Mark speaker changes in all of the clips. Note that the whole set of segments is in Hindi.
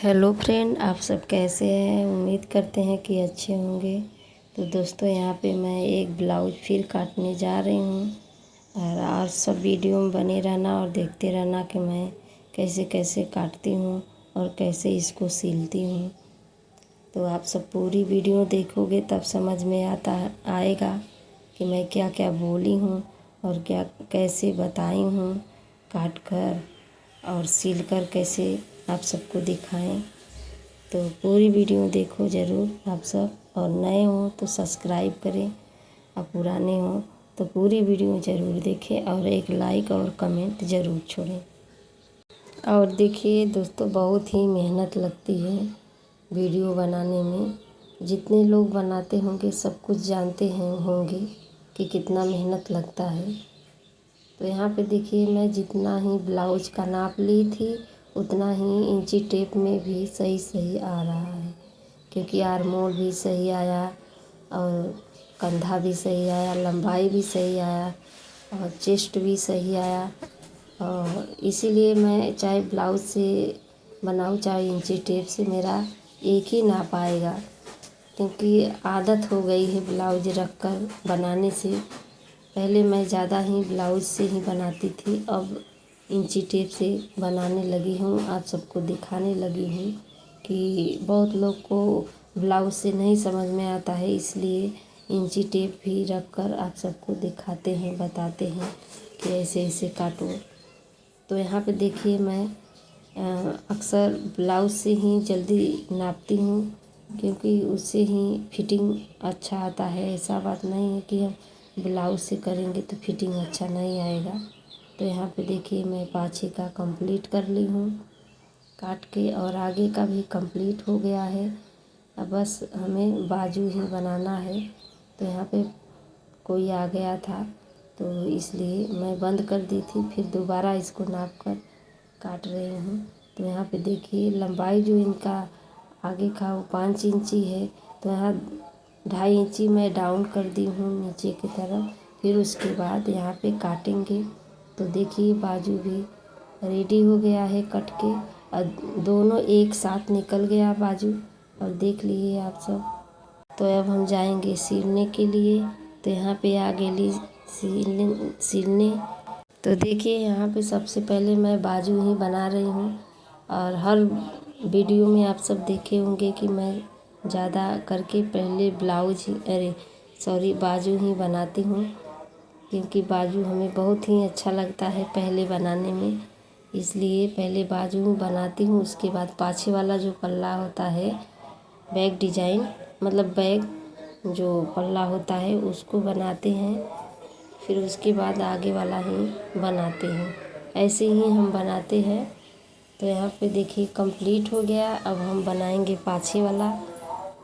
Speaker 1: हेलो फ्रेंड, आप सब कैसे हैं। उम्मीद करते हैं कि अच्छे होंगे। तो दोस्तों, यहाँ पे मैं एक ब्लाउज फिर काटने जा रही हूँ और आप सब वीडियो में बने रहना और देखते रहना कि मैं कैसे कैसे काटती हूँ और कैसे इसको सिलती हूँ। तो आप सब पूरी वीडियो देखोगे तब समझ में आएगा कि मैं क्या क्या बोली हूँ और क्या कैसे बताई हूँ काट कर और सिल कर कैसे आप सबको दिखाएं। तो पूरी वीडियो देखो ज़रूर आप सब, और नए हो तो सब्सक्राइब करें और पुराने हो तो पूरी वीडियो ज़रूर देखें और एक लाइक और कमेंट ज़रूर छोड़ें। और देखिए दोस्तों, बहुत ही मेहनत लगती है वीडियो बनाने में। जितने लोग बनाते होंगे सब कुछ जानते हैं होंगे कि कितना मेहनत लगता है। तो यहाँ पे देखिए, मैं जितना ही ब्लाउज का नाप ली थी उतना ही इंची टेप में भी सही सही आ रहा है, क्योंकि आर्मोल भी सही आया और कंधा भी सही आया, लंबाई भी सही आया और चेस्ट भी सही आया। और इसीलिए मैं चाहे ब्लाउज से बनाऊँ चाहे इंची टेप से, मेरा एक ही नाप आएगा, क्योंकि आदत हो गई है ब्लाउज रख कर बनाने से। पहले मैं ज़्यादा ही ब्लाउज से ही बनाती थी, अब इंची टेप से बनाने लगी हूँ। आप सबको दिखाने लगी हूँ कि बहुत लोग को ब्लाउज से नहीं समझ में आता है, इसलिए इंची टेप भी रख कर आप सबको दिखाते हैं, बताते हैं कि ऐसे ऐसे काटो। तो यहाँ पे देखिए, मैं अक्सर ब्लाउज से ही जल्दी नापती हूँ, क्योंकि उससे ही फिटिंग अच्छा आता है। ऐसा बात नहीं है कि हम ब्लाउज से करेंगे तो फिटिंग अच्छा नहीं आएगा। तो यहाँ पे देखिए, मैं पाछे का कंप्लीट कर ली हूँ काट के और आगे का भी कंप्लीट हो गया है। अब बस हमें बाजू ही बनाना है। तो यहाँ पे कोई आ गया था तो इसलिए मैं बंद कर दी थी, फिर दोबारा इसको नाप कर काट रही हूँ। तो यहाँ पे देखिए, लंबाई जो इनका आगे का वो 5 इंची है, तो यहाँ 2.5 इंची मैं डाउन कर दी हूँ नीचे की तरफ। फिर उसके बाद यहाँ पे काटेंगे। तो देखिए, बाजू भी रेडी हो गया है कट के और दोनों एक साथ निकल गया बाजू, और देख लिए आप सब। तो अब हम जाएंगे सिलने के लिए। तो यहाँ पे आ गई सिलने। तो देखिए, यहाँ पे सबसे पहले मैं बाजू ही बना रही हूँ, और हर वीडियो में आप सब देखे होंगे कि मैं ज़्यादा करके पहले बाजू ही बनाती हूँ, क्योंकि बाजू हमें बहुत ही अच्छा लगता है पहले बनाने में, इसलिए पहले बाजू ही बनाती हूँ। उसके बाद पाछे वाला जो पल्ला होता है, बैक डिजाइन मतलब बैक जो पल्ला होता है उसको बनाते हैं, फिर उसके बाद आगे वाला ही बनाते हैं। ऐसे ही हम बनाते हैं। तो यहाँ पे देखिए कंप्लीट हो गया। अब हम बनाएंगे पाछे वाला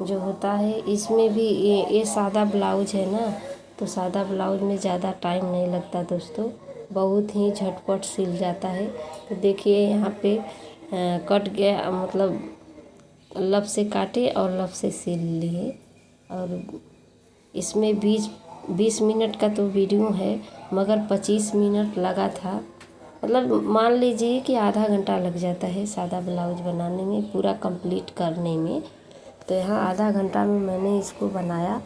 Speaker 1: जो होता है। इसमें भी ये सादा ब्लाउज है ना, तो सादा ब्लाउज में ज़्यादा टाइम नहीं लगता दोस्तों, बहुत ही झटपट सिल जाता है। तो देखिए, यहाँ पे कट गया, मतलब लब से काटे और लब से सिल लिए। और इसमें 20 मिनट का तो वीडियो है, मगर 25 मिनट लगा था। मतलब मान लीजिए कि आधा घंटा लग जाता है सादा ब्लाउज बनाने में, पूरा कंप्लीट करने में। तो यहाँ आधा घंटा में मैंने इसको बनाया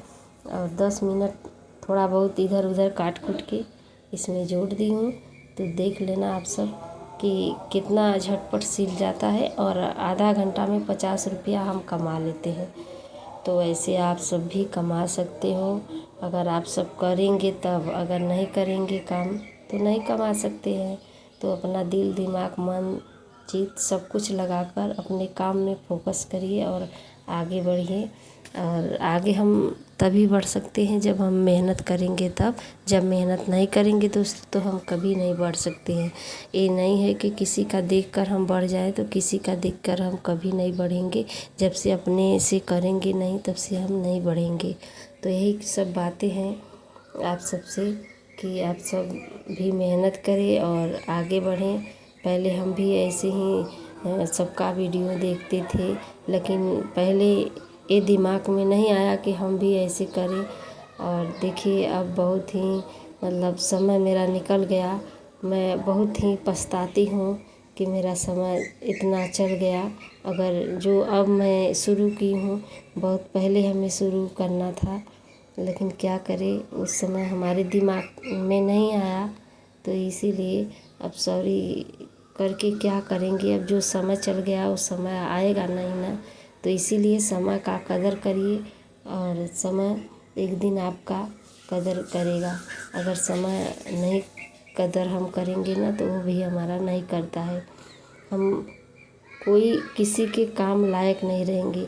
Speaker 1: और 10 मिनट थोड़ा बहुत इधर उधर काट कुट के इसमें जोड़ दी हूँ। तो देख लेना आप सब कि कितना झटपट सिल जाता है, और आधा घंटा में 50 रुपया हम कमा लेते हैं। तो ऐसे आप सब भी कमा सकते हो अगर आप सब करेंगे तब, अगर नहीं करेंगे काम तो नहीं कमा सकते हैं। तो अपना दिल दिमाग मन चित सब कुछ लगाकर अपने काम में फोकस करिए और आगे बढ़िए। और आगे हम तभी बढ़ सकते हैं जब हम मेहनत करेंगे तब। जब मेहनत नहीं करेंगे दोस्तों तो हम कभी नहीं बढ़ सकते हैं। ये नहीं है कि किसी का देखकर हम बढ़ जाएं, तो किसी का देखकर हम कभी नहीं बढ़ेंगे। जब से अपने से करेंगे नहीं तब से हम नहीं बढ़ेंगे। तो यही सब बातें हैं आप सबसे कि आप सब भी मेहनत करें और आगे बढ़ें। पहले हम भी ऐसे ही सबका वीडियो देखते थे, लेकिन पहले ये दिमाग में नहीं आया कि हम भी ऐसे करें। और देखिए, अब बहुत ही मतलब समय मेरा निकल गया। मैं बहुत ही पछताती हूँ कि मेरा समय इतना चल गया। अगर जो अब मैं शुरू की हूँ, बहुत पहले हमें शुरू करना था, लेकिन क्या करें, उस समय हमारे दिमाग में नहीं आया, तो इसीलिए अब सॉरी करके क्या करेंगे। अब जो समय चल गया वो समय आएगा नहीं ना, तो इसीलिए समय का कदर करिए और समय एक दिन आपका कदर करेगा। अगर समय नहीं कदर हम करेंगे ना, तो वो भी हमारा नहीं करता है। हम कोई किसी के काम लायक नहीं रहेंगे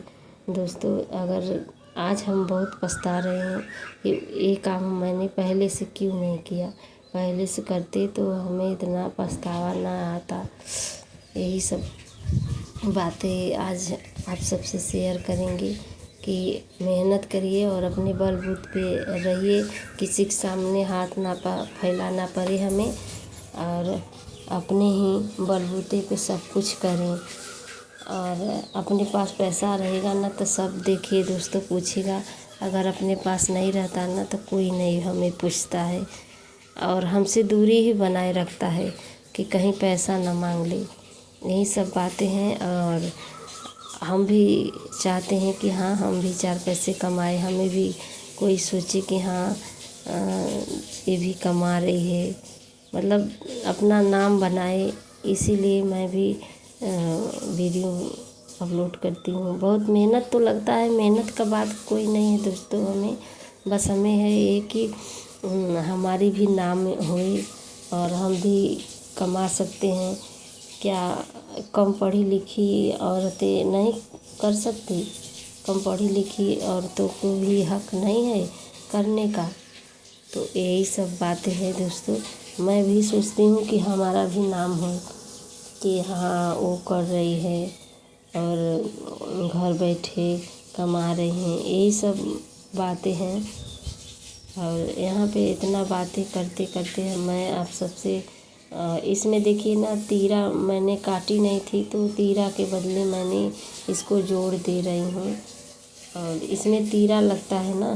Speaker 1: दोस्तों। अगर आज हम बहुत पछता रहे हैं कि ये काम मैंने पहले से क्यों नहीं किया, पहले से करते तो हमें इतना पछतावा ना आता। यही सब बातें आज आप सबसे शेयर करेंगे कि मेहनत करिए और अपने बलबूते पे रहिए, किसी के सामने हाथ ना फैलाना पड़े हमें, और अपने ही बलबूते पे सब कुछ करें। और अपने पास पैसा रहेगा ना तो सब देखिए दोस्तों पूछेगा, अगर अपने पास नहीं रहता ना तो कोई नहीं हमें पूछता है और हमसे दूरी ही बनाए रखता है कि कहीं पैसा ना मांग ले। यही सब बातें हैं और हम भी चाहते हैं कि हाँ हम भी चार पैसे कमाए, हमें भी कोई सोचे कि हाँ ये भी कमा रही है, मतलब अपना नाम बनाए। इसीलिए मैं भी वीडियो अपलोड करती हूँ। बहुत मेहनत तो लगता है, मेहनत का बात कोई नहीं है दोस्तों, हमें है ये कि हमारी भी नाम होए और हम भी कमा सकते हैं। क्या कम पढ़ी लिखी औरतें नहीं कर सकती? कम पढ़ी लिखी औरतों को भी हक नहीं है करने का? तो यही सब बातें हैं दोस्तों। मैं भी सोचती हूँ कि हमारा भी नाम हो कि हाँ वो कर रही है और घर बैठे कमा रहे हैं, यही सब बातें हैं। और यहाँ पे इतना बातें करते करते मैं आप सबसे इसमें देखिए ना, तीरा मैंने काटी नहीं थी तो तीरा के बदले मैंने इसको जोड़ दे रही हूँ। और इसमें तीरा लगता है ना,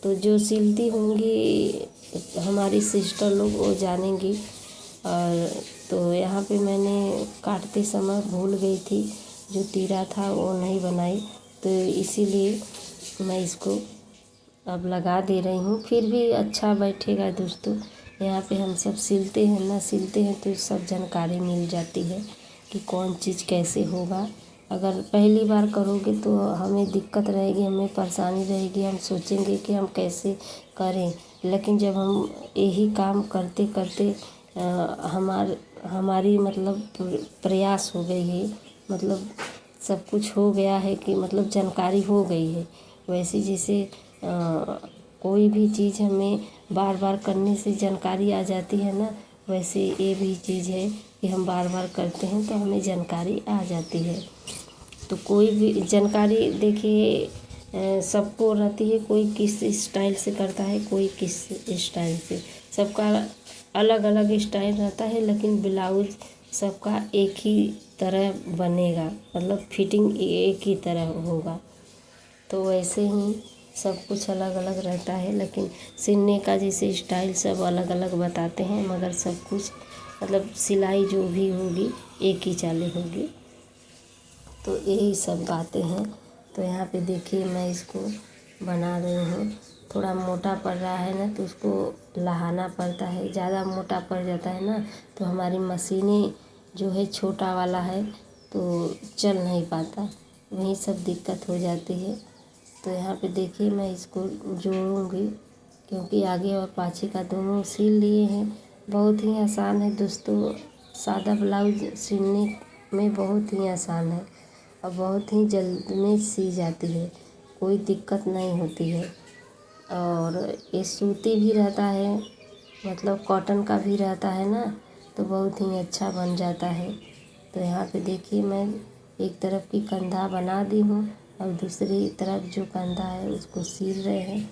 Speaker 1: तो जो सिलती होंगी हमारी सिस्टर लोग वो जानेंगी। और तो यहाँ पे मैंने काटते समय भूल गई थी, जो तीरा था वो नहीं बनाई, तो इसीलिए मैं इसको अब लगा दे रही हूँ। फिर भी अच्छा बैठेगा दोस्तों। यहाँ पे हम सब सिलते हैं ना, सिलते हैं तो सब जानकारी मिल जाती है कि कौन चीज़ कैसे होगा। अगर पहली बार करोगे तो हमें दिक्कत रहेगी, हमें परेशानी रहेगी, हम सोचेंगे कि हम कैसे करें। लेकिन जब हम यही काम करते करते हमारी मतलब प्रयास हो गई है, मतलब सब कुछ हो गया है कि मतलब जानकारी हो गई है। वैसे जैसे कोई भी चीज़ हमें बार बार करने से जानकारी आ जाती है ना, वैसे ये भी चीज़ है कि हम बार बार करते हैं तो हमें जानकारी आ जाती है। तो कोई भी जानकारी देखिए सबको रहती है, कोई किस स्टाइल से करता है, कोई किस स्टाइल से, सबका अलग अलग स्टाइल रहता है, लेकिन ब्लाउज सबका एक ही तरह बनेगा, मतलब फिटिंग एक ही तरह होगा। तो वैसे ही सब कुछ अलग अलग रहता है, लेकिन सिलने का जैसे स्टाइल सब अलग अलग बताते हैं, मगर सब कुछ मतलब सिलाई जो भी होगी एक ही चाली होगी। तो यही सब बातें हैं। तो यहाँ पे देखिए मैं इसको बना रही हूँ। थोड़ा मोटा पड़ रहा है ना तो उसको लहाना पड़ता है, ज़्यादा मोटा पड़ जाता है ना तो हमारी मशीनें जो है छोटा वाला है तो चल नहीं पाता, वही सब दिक्कत हो जाती है। तो यहाँ पे देखिए मैं इसको जोड़ूंगी, क्योंकि आगे और पाछे का दोनों सिल लिए हैं। बहुत ही आसान है दोस्तों, सादा ब्लाउज सिलने में बहुत ही आसान है और बहुत ही जल्द में सी जाती है, कोई दिक्कत नहीं होती है। और ये सूती भी रहता है, मतलब कॉटन का भी रहता है ना, तो बहुत ही अच्छा बन जाता है। तो यहाँ पे देखिए मैं एक तरफ की कंधा बना दी हूँ और दूसरी तरफ जो कंधा है उसको सील रहे हैं।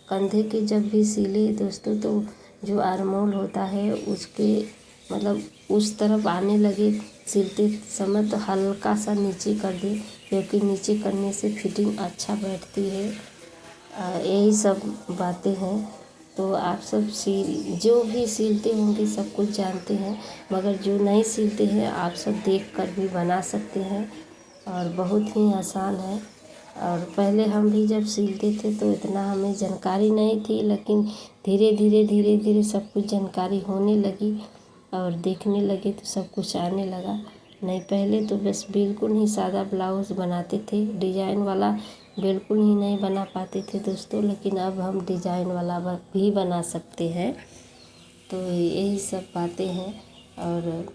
Speaker 1: कंधे के जब भी सिले दोस्तों तो जो आर्मोल होता है उसके मतलब उस तरफ आने लगे सिलते समय तो हल्का सा नीचे कर दे, क्योंकि नीचे करने से फिटिंग अच्छा बैठती है। यही सब बातें हैं। तो आप सब जो भी सिलते होंगे सब कुछ जानते हैं, मगर जो नहीं सिलते हैं आप सब देख कर भी बना सकते हैं और बहुत ही आसान है। और पहले हम भी जब सिलते थे तो इतना हमें जानकारी नहीं थी, लेकिन धीरे धीरे सब कुछ जानकारी होने लगी और देखने लगे तो सब कुछ आने लगा। नहीं, पहले तो बस बिल्कुल ही सादा ब्लाउज़ बनाते थे, डिजाइन वाला बिल्कुल ही नहीं बना पाते थे दोस्तों, लेकिन अब हम डिजाइन वाला भी बना सकते हैं। तो यही सब बातें हैं। और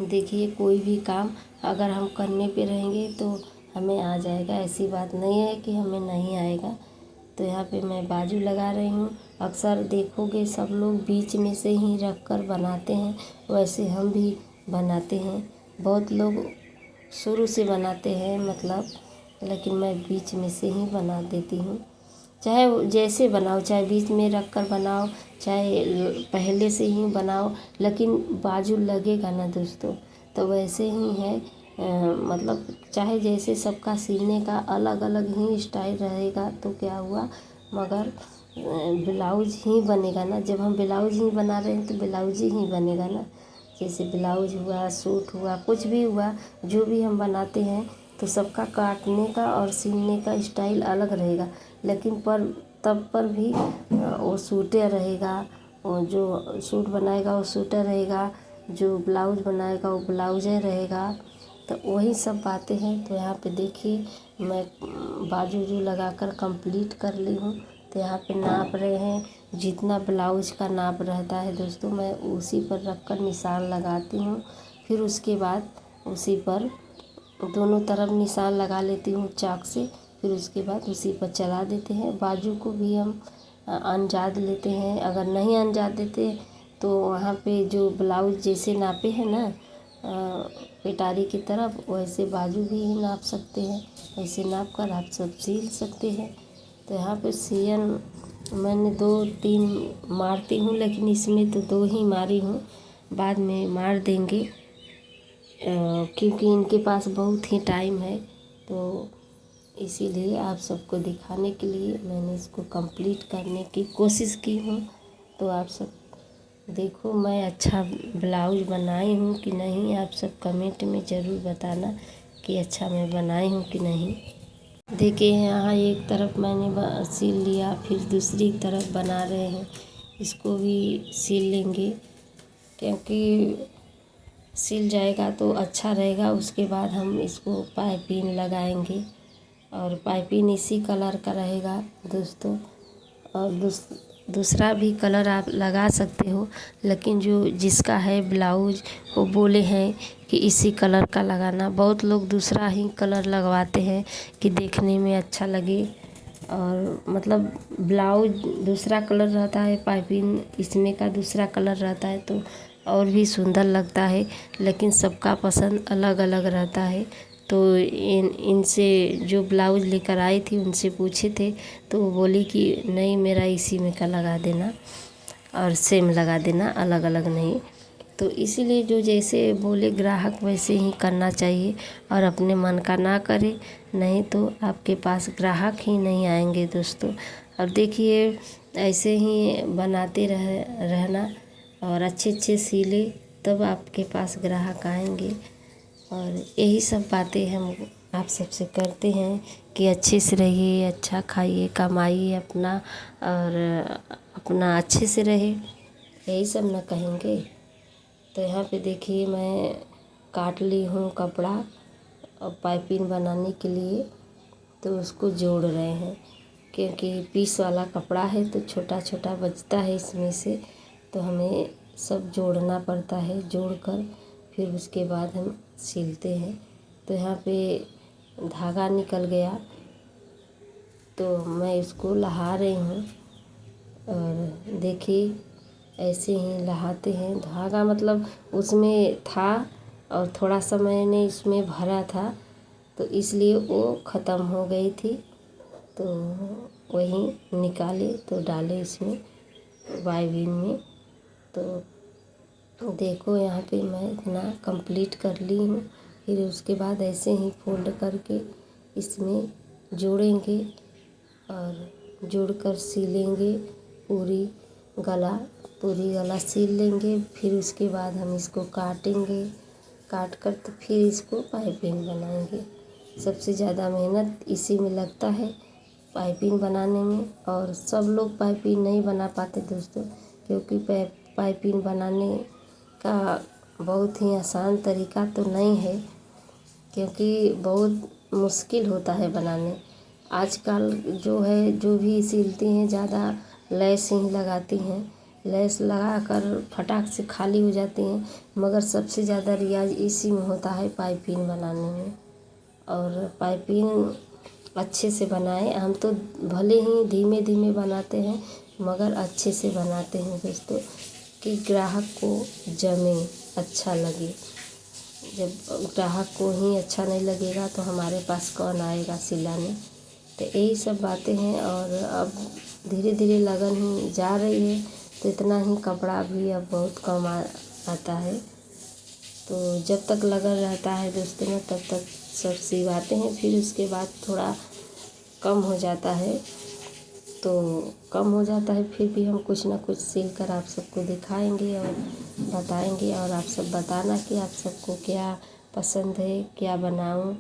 Speaker 1: देखिए, कोई भी काम अगर हम करने पे रहेंगे तो हमें आ जाएगा, ऐसी बात नहीं है कि हमें नहीं आएगा। तो यहाँ पे मैं बाजू लगा रही हूँ। अक्सर देखोगे सब लोग बीच में से ही रख कर बनाते हैं, वैसे हम भी बनाते हैं। बहुत लोग शुरू से बनाते हैं मतलब, लेकिन मैं बीच में से ही बना देती हूँ। चाहे जैसे बनाओ, चाहे बीच में रख कर बनाओ, चाहे पहले से ही बनाओ, लेकिन बाजू लगेगा ना दोस्तों। तो वैसे ही है, मतलब चाहे जैसे सबका सीने का अलग अलग ही स्टाइल रहेगा तो क्या हुआ, मगर ब्लाउज ही बनेगा ना। जब हम ब्लाउज ही बना रहे हैं तो ब्लाउज ही बनेगा ना। जैसे ब्लाउज हुआ, सूट हुआ, कुछ भी हुआ, जो भी हम बनाते हैं तो सबका काटने का और सिलने का स्टाइल अलग रहेगा, लेकिन तब पर भी वो सूटे रहेगा। वो जो सूट बनाएगा वो सूटर रहेगा, जो ब्लाउज बनाएगा वो ब्लाउजे रहेगा। तो वही सब बातें हैं। तो यहाँ पे देखिए, मैं बाजू जो लगाकर कंप्लीट कर ली हूँ। तो यहाँ पे नाप रहे हैं, जितना ब्लाउज का नाप रहता है दोस्तों, मैं उसी पर रख कर निशान लगाती हूँ। फिर उसके बाद उसी पर दोनों तरफ निशान लगा लेती हूँ चाक से। फिर उसके बाद उसी पर चला देते हैं। बाजू को भी हम अनजाद लेते हैं। अगर नहीं अनजाद देते तो वहाँ पे जो ब्लाउज जैसे नापे हैं ना पिटारी की तरफ, वैसे बाजू भी नाप सकते हैं। वैसे नाप कर आप सब सिल सकते हैं। तो यहाँ पे सियन मैंने 2-3 मारती हूँ, लेकिन इसमें तो 2 ही मारी हूँ, बाद में मार देंगे क्योंकि इनके पास बहुत ही टाइम है। तो इसीलिए आप सबको दिखाने के लिए मैंने इसको कंप्लीट करने की कोशिश की हूँ। तो आप सब देखो, मैं अच्छा ब्लाउज बनाई हूँ कि नहीं, आप सब कमेंट में ज़रूर बताना कि अच्छा मैं बनाई हूँ कि नहीं। देखिए, यहाँ एक तरफ मैंने सिल लिया, फिर दूसरी तरफ बना रहे हैं, इसको भी सिल लेंगे क्योंकि सिल जाएगा तो अच्छा रहेगा। उसके बाद हम इसको पाइपिंग लगाएंगे और पाइपिंग इसी कलर का रहेगा दोस्तों। और दूसरा भी कलर आप लगा सकते हो, लेकिन जो जिसका है ब्लाउज वो बोले हैं कि इसी कलर का लगाना। बहुत लोग दूसरा ही कलर लगवाते हैं कि देखने में अच्छा लगे, और मतलब ब्लाउज दूसरा कलर रहता है, पाइपिंग इसमें का दूसरा कलर रहता है, तो और भी सुंदर लगता है। लेकिन सबका पसंद अलग अलग रहता है। तो इनसे जो ब्लाउज लेकर आई थी उनसे पूछे थे, तो वो बोली कि नहीं, मेरा इसी में का लगा देना और सेम लगा देना, अलग अलग नहीं। तो इसीलिए जो जैसे बोले ग्राहक वैसे ही करना चाहिए, और अपने मन का ना करे, नहीं तो आपके पास ग्राहक ही नहीं आएंगे दोस्तों। और देखिए, ऐसे ही बनाते रहना और अच्छे सिले, तब आपके पास ग्राहक आएंगे। और यही सब बातें हम आप सबसे करते हैं कि अच्छे से रहिए, अच्छा खाइए, कमाइए अपना, और अपना अच्छे से रहे, यही सब ना कहेंगे। तो यहाँ पे देखिए, मैं काट ली हूँ कपड़ा और पाइपिंग बनाने के लिए। तो उसको जोड़ रहे हैं क्योंकि पीस वाला कपड़ा है तो छोटा छोटा बचता है इसमें से, तो हमें सब जोड़ना पड़ता है। जोड़कर फिर उसके बाद हम सिलते हैं। तो यहाँ पे धागा निकल गया तो मैं इसको लहा रही हूँ। और देखिए, ऐसे ही लहाते हैं। धागा मतलब उसमें था और थोड़ा सा मैंने इसमें भरा था, तो इसलिए वो ख़त्म हो गई थी। तो वही निकाले तो डाले इसमें बाइबिन में। तो देखो, यहाँ पे मैं इतना कंप्लीट कर ली हूँ। फिर उसके बाद ऐसे ही फोल्ड करके इसमें जोड़ेंगे और जोड़कर सिलेंगे पूरी गला सिल लेंगे। फिर उसके बाद हम इसको काटेंगे, काट कर तो फिर इसको पाइपिंग बनाएंगे। सबसे ज़्यादा मेहनत इसी में लगता है, पाइपिंग बनाने में। और सब लोग पाइपिंग नहीं बना पाते दोस्तों, क्योंकि पाइपिंग बनाने का बहुत ही आसान तरीका तो नहीं है, क्योंकि बहुत मुश्किल होता है बनाने। आजकल जो है, जो भी सिलती हैं ज़्यादा लेस ही लगाती हैं, लेस लगा कर फटाक से खाली हो जाती हैं। मगर सबसे ज़्यादा रियाज इसी में होता है, पाइपिंग बनाने में। और पाइपिंग अच्छे से बनाएं। हम तो भले ही धीमे धीमे बनाते हैं, मगर अच्छे से बनाते हैं दोस्तों, कि ग्राहक को जमे, अच्छा लगे। जब ग्राहक को ही अच्छा नहीं लगेगा तो हमारे पास कौन आएगा सिलाने। तो यही सब बातें हैं। और अब धीरे धीरे लगन ही जा रही है, तो इतना ही कपड़ा भी अब बहुत कम आता है। तो जब तक लगन रहता है दोस्तों में, तब तक सब सिलवाते हैं। फिर उसके बाद थोड़ा कम हो जाता है, फिर भी हम कुछ ना कुछ सिल कर आप सबको दिखाएंगे और बताएंगे। और आप सब बताना कि आप सबको क्या पसंद है, क्या बनाऊं।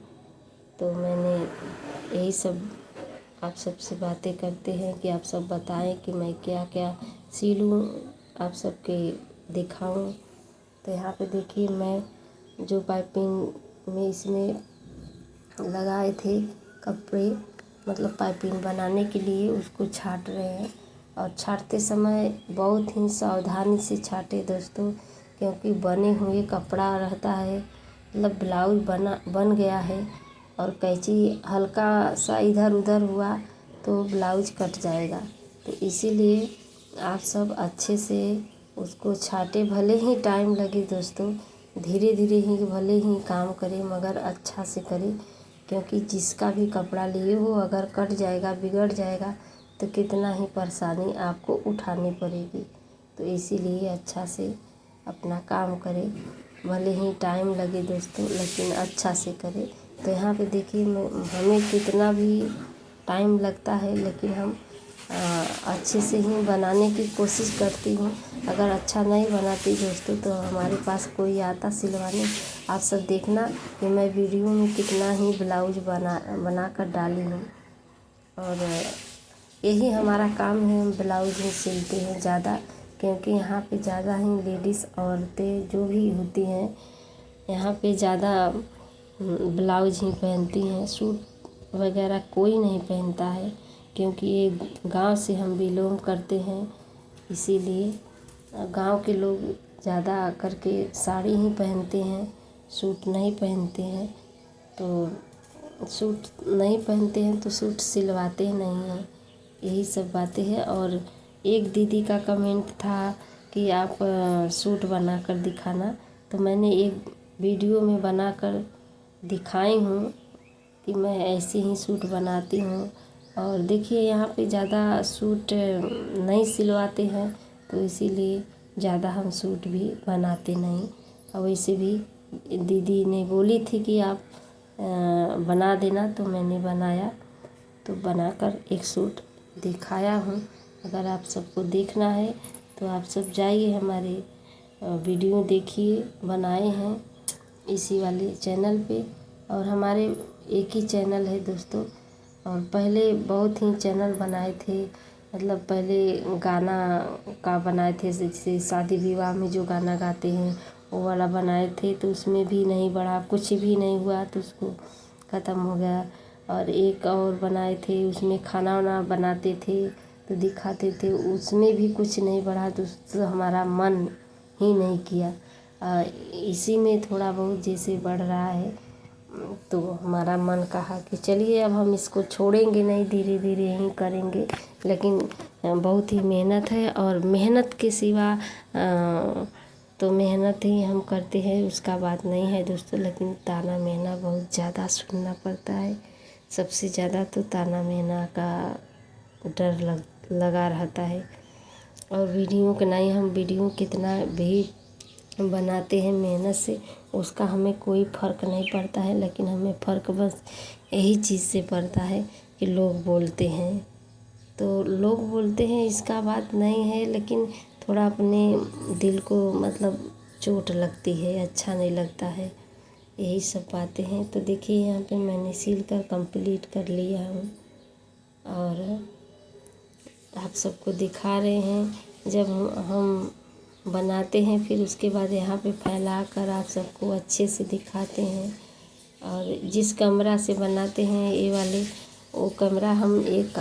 Speaker 1: तो मैंने यही सब आप सबसे बातें करते हैं कि आप सब बताएं कि मैं क्या क्या सिलूं, आप सबके दिखाऊं। तो यहाँ पे देखिए, मैं जो पाइपिंग में इसमें लगाए थे कपड़े, मतलब पाइपिंग बनाने के लिए, उसको छाट रहे हैं। और छाटते समय बहुत ही सावधानी से छाटे दोस्तों, क्योंकि बने हुए कपड़ा रहता है, मतलब ब्लाउज बन गया है और कैंची हल्का सा इधर उधर हुआ तो ब्लाउज कट जाएगा। तो इसीलिए आप सब अच्छे से उसको छाटे। भले ही टाइम लगे दोस्तों, धीरे धीरे ही भले ही काम करें, मगर अच्छा से करें। क्योंकि जिसका भी कपड़ा लिए हो, अगर कट जाएगा, बिगड़ जाएगा, तो कितना ही परेशानी आपको उठानी पड़ेगी। तो इसीलिए अच्छा से अपना काम करें, भले ही टाइम लगे दोस्तों, लेकिन अच्छा से करें। तो यहाँ पे देखिए, हमें कितना भी टाइम लगता है, लेकिन हम अच्छे से ही बनाने की कोशिश करती हूँ। अगर अच्छा नहीं बनाती दोस्तों, तो हमारे पास कोई आता सिलवाने। आप सब देखना कि मैं वीडियो में कितना ही ब्लाउज बना कर डाली हूँ। और यही हमारा काम है, हम ब्लाउज ही सिलते हैं ज़्यादा, क्योंकि यहाँ पे ज़्यादा ही लेडीज़ औरतें जो भी होती हैं, यहाँ पे ज़्यादा ब्लाउज ही पहनती हैं। सूट वगैरह कोई नहीं पहनता है, क्योंकि ये गांव से हम बिलोंग करते हैं। इसीलिए गांव के लोग ज़्यादा करके साड़ी ही पहनते हैं, सूट नहीं पहनते हैं। तो सूट नहीं पहनते हैं तो सूट सिलवाते नहीं हैं। यही सब बातें हैं। और एक दीदी का कमेंट था कि आप सूट बना कर दिखाना, तो मैंने एक वीडियो में बनाकर दिखाई हूँ कि मैं ऐसे ही सूट बनाती हूँ। और देखिए, यहाँ पे ज़्यादा सूट नहीं सिलवाते हैं, तो इसीलिए ज़्यादा हम सूट भी बनाते नहीं। और वैसे भी दीदी ने बोली थी कि आप बना देना, तो मैंने बनाया, तो बनाकर एक सूट दिखाया हूँ। अगर आप सबको देखना है तो आप सब जाइए, हमारे वीडियो देखिए, बनाए हैं इसी वाले चैनल पे। और हमारे एक ही चैनल है दोस्तों, और पहले बहुत ही चैनल बनाए थे। मतलब पहले गाना का बनाए थे, जैसे शादी विवाह में जो गाना गाते हैं वो वाला बनाए थे, तो उसमें भी नहीं बढ़ा, कुछ भी नहीं हुआ, तो उसको ख़त्म हो गया। और एक और बनाए थे, उसमें खाना वाना बनाते थे तो दिखाते थे, उसमें भी कुछ नहीं बढ़ा, तो हमारा मन ही नहीं किया। इसी में थोड़ा बहुत जैसे बढ़ रहा है, तो हमारा मन कहा कि चलिए अब हम इसको छोड़ेंगे नहीं, धीरे धीरे ही करेंगे। लेकिन बहुत ही मेहनत है, और मेहनत के सिवा तो मेहनत ही हम करते हैं, उसका बात नहीं है दोस्तों। लेकिन ताना मेहना बहुत ज़्यादा सुनना पड़ता है। सबसे ज़्यादा तो ताना मेहना का डर लगा रहता है। और वीडियो के नहीं, हम वीडियो कितना भी बनाते हैं मेहनत से, उसका हमें कोई फ़र्क नहीं पड़ता है। लेकिन हमें फ़र्क बस यही चीज़ से पड़ता है कि लोग बोलते हैं, तो लोग बोलते हैं इसका बात नहीं है, लेकिन थोड़ा अपने दिल को मतलब चोट लगती है, अच्छा नहीं लगता है, यही सब बातें हैं। तो देखिए यहाँ पे मैंने सिल कर कंप्लीट कर लिया हूँ और आप सबको दिखा रहे हैं। जब हम बनाते हैं फिर उसके बाद यहाँ पे फैला कर आप सबको अच्छे से दिखाते हैं। और जिस कैमरा से बनाते हैं ये वाले, वो कैमरा हम एक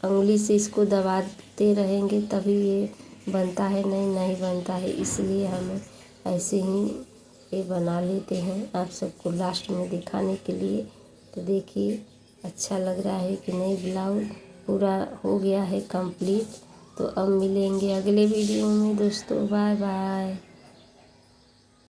Speaker 1: उंगली से इसको दबाते रहेंगे तभी ये बनता है, नहीं बनता है। इसलिए हम ऐसे ही ये बना लेते हैं आप सबको लास्ट में दिखाने के लिए। तो देखिए अच्छा लग रहा है कि नहीं। ब्लाउज पूरा हो गया है कंप्लीट। तो अब मिलेंगे अगले वीडियो में दोस्तों, बाय बाय।